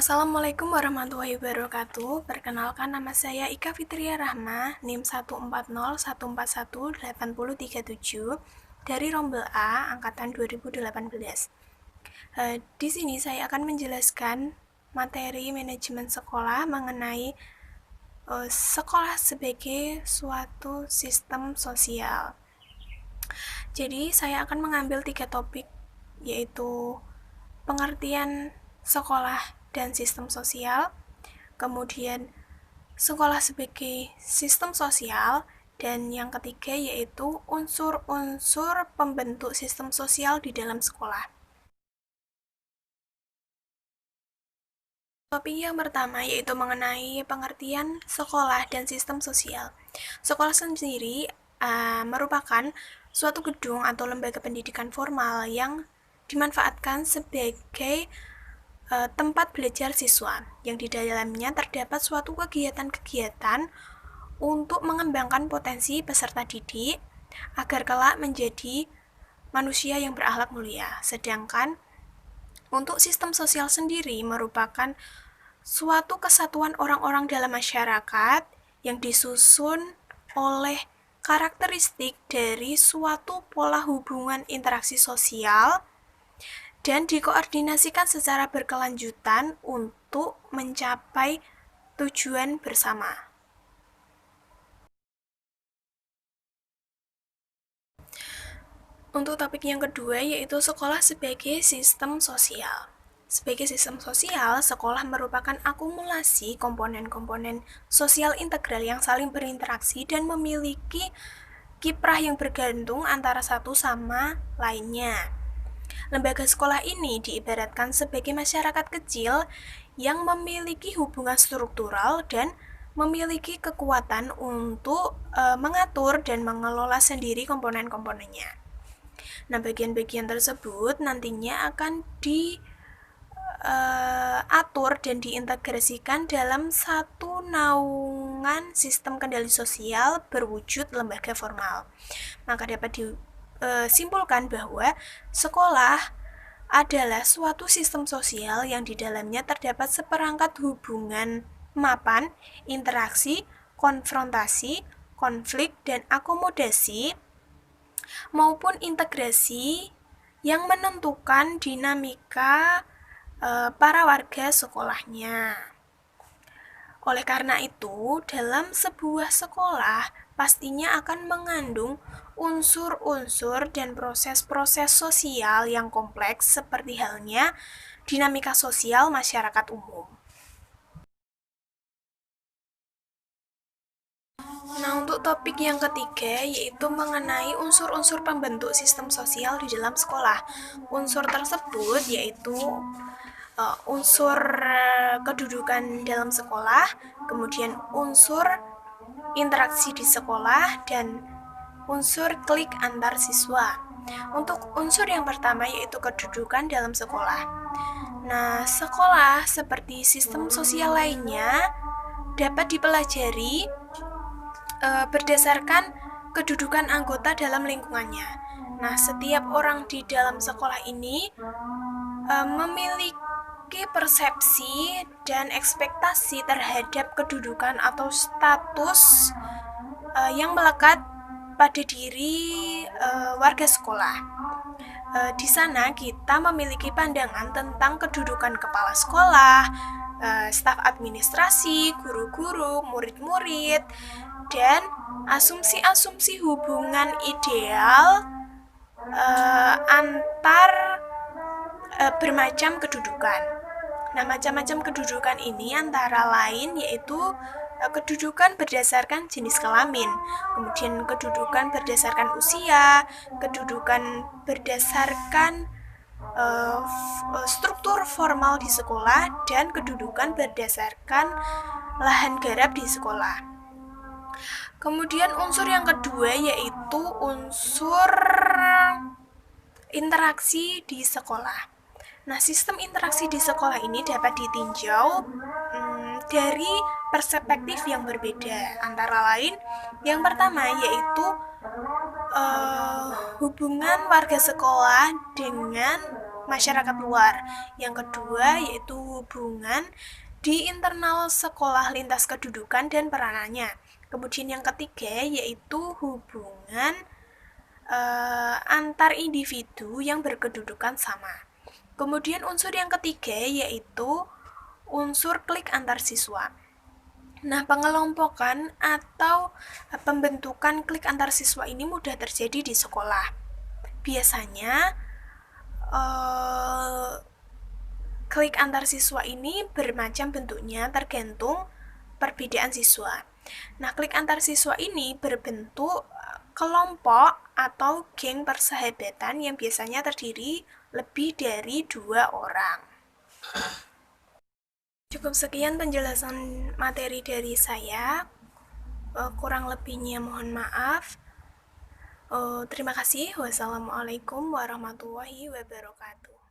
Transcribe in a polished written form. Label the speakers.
Speaker 1: Assalamualaikum warahmatullahi wabarakatuh. Perkenalkan, nama saya Ika Fitria Rahma, NIM 14014180837 dari Rombel A angkatan 2018. Di sini saya akan menjelaskan materi manajemen sekolah mengenai sekolah sebagai suatu sistem sosial. Jadi saya akan mengambil 3 topik, yaitu pengertian sekolah dan sistem sosial, kemudian sekolah sebagai sistem sosial, dan yang ketiga yaitu unsur-unsur pembentuk sistem sosial di dalam sekolah. Topik yang pertama yaitu mengenai pengertian sekolah dan sistem sosial. Sekolah sendiri merupakan suatu gedung atau lembaga pendidikan formal yang dimanfaatkan sebagai tempat belajar siswa, yang di dalamnya terdapat suatu kegiatan-kegiatan untuk mengembangkan potensi peserta didik agar kelak menjadi manusia yang berakhlak mulia. Sedangkan untuk sistem sosial sendiri merupakan suatu kesatuan orang-orang dalam masyarakat yang disusun oleh karakteristik dari suatu pola hubungan interaksi sosial dan dikoordinasikan secara berkelanjutan untuk mencapai tujuan bersama. Untuk topik yang kedua yaitu sekolah sebagai sistem sosial. Sebagai sistem sosial, sekolah merupakan akumulasi komponen-komponen sosial integral yang saling berinteraksi dan memiliki kiprah yang bergantung antara satu sama lainnya. Lembaga sekolah ini diibaratkan sebagai masyarakat kecil yang memiliki hubungan struktural dan memiliki kekuatan untuk mengatur dan mengelola sendiri komponen-komponennya. Nah, bagian-bagian tersebut nantinya akan diatur dan diintegrasikan dalam satu naungan sistem kendali sosial berwujud lembaga formal. Maka dapat simpulkan bahwa sekolah adalah suatu sistem sosial yang di dalamnya terdapat seperangkat hubungan mapan, interaksi, konfrontasi, konflik, dan akomodasi maupun integrasi yang menentukan dinamika para warga sekolahnya. Oleh karena itu, dalam sebuah sekolah pastinya akan mengandung unsur-unsur dan proses-proses sosial yang kompleks seperti halnya dinamika sosial masyarakat umum. Nah, untuk topik yang ketiga yaitu mengenai unsur-unsur pembentuk sistem sosial di dalam sekolah. Unsur tersebut yaitu unsur kedudukan dalam sekolah, kemudian unsur interaksi di sekolah, dan unsur klik antar siswa. Untuk unsur yang pertama yaitu kedudukan dalam sekolah. Nah, sekolah seperti sistem sosial lainnya dapat dipelajari berdasarkan kedudukan anggota dalam lingkungannya. Nah, setiap orang di dalam sekolah ini memiliki persepsi dan ekspektasi terhadap kedudukan atau status yang melekat pada diri warga sekolah. Di sana kita memiliki pandangan tentang kedudukan kepala sekolah, staf administrasi, guru-guru, murid-murid, dan asumsi-asumsi hubungan ideal antar bermacam kedudukan. Nah, macam-macam kedudukan ini antara lain yaitu kedudukan berdasarkan jenis kelamin, kemudian kedudukan berdasarkan usia, kedudukan berdasarkan struktur formal di sekolah, dan kedudukan berdasarkan lahan garap di sekolah. Kemudian unsur yang kedua yaitu unsur interaksi di sekolah. Nah, sistem interaksi di sekolah ini dapat ditinjau dari perspektif yang berbeda. Antara lain, yang pertama yaitu hubungan warga sekolah dengan masyarakat luar. Yang kedua yaitu hubungan di internal sekolah lintas kedudukan dan peranannya. Kemudian yang ketiga yaitu hubungan antar individu yang berkedudukan sama. Kemudian unsur yang ketiga yaitu unsur klik antar siswa. Nah, pengelompokan atau pembentukan klik antar siswa ini mudah terjadi di sekolah. Biasanya klik antar siswa ini bermacam bentuknya tergantung perbedaan siswa. Nah, klik antar siswa ini berbentuk kelompok atau geng persahabatan yang biasanya terdiri lebih dari 2 orang. Cukup sekian penjelasan materi dari saya. Kurang lebihnya mohon maaf. Terima kasih. Wassalamualaikum warahmatullahi wabarakatuh.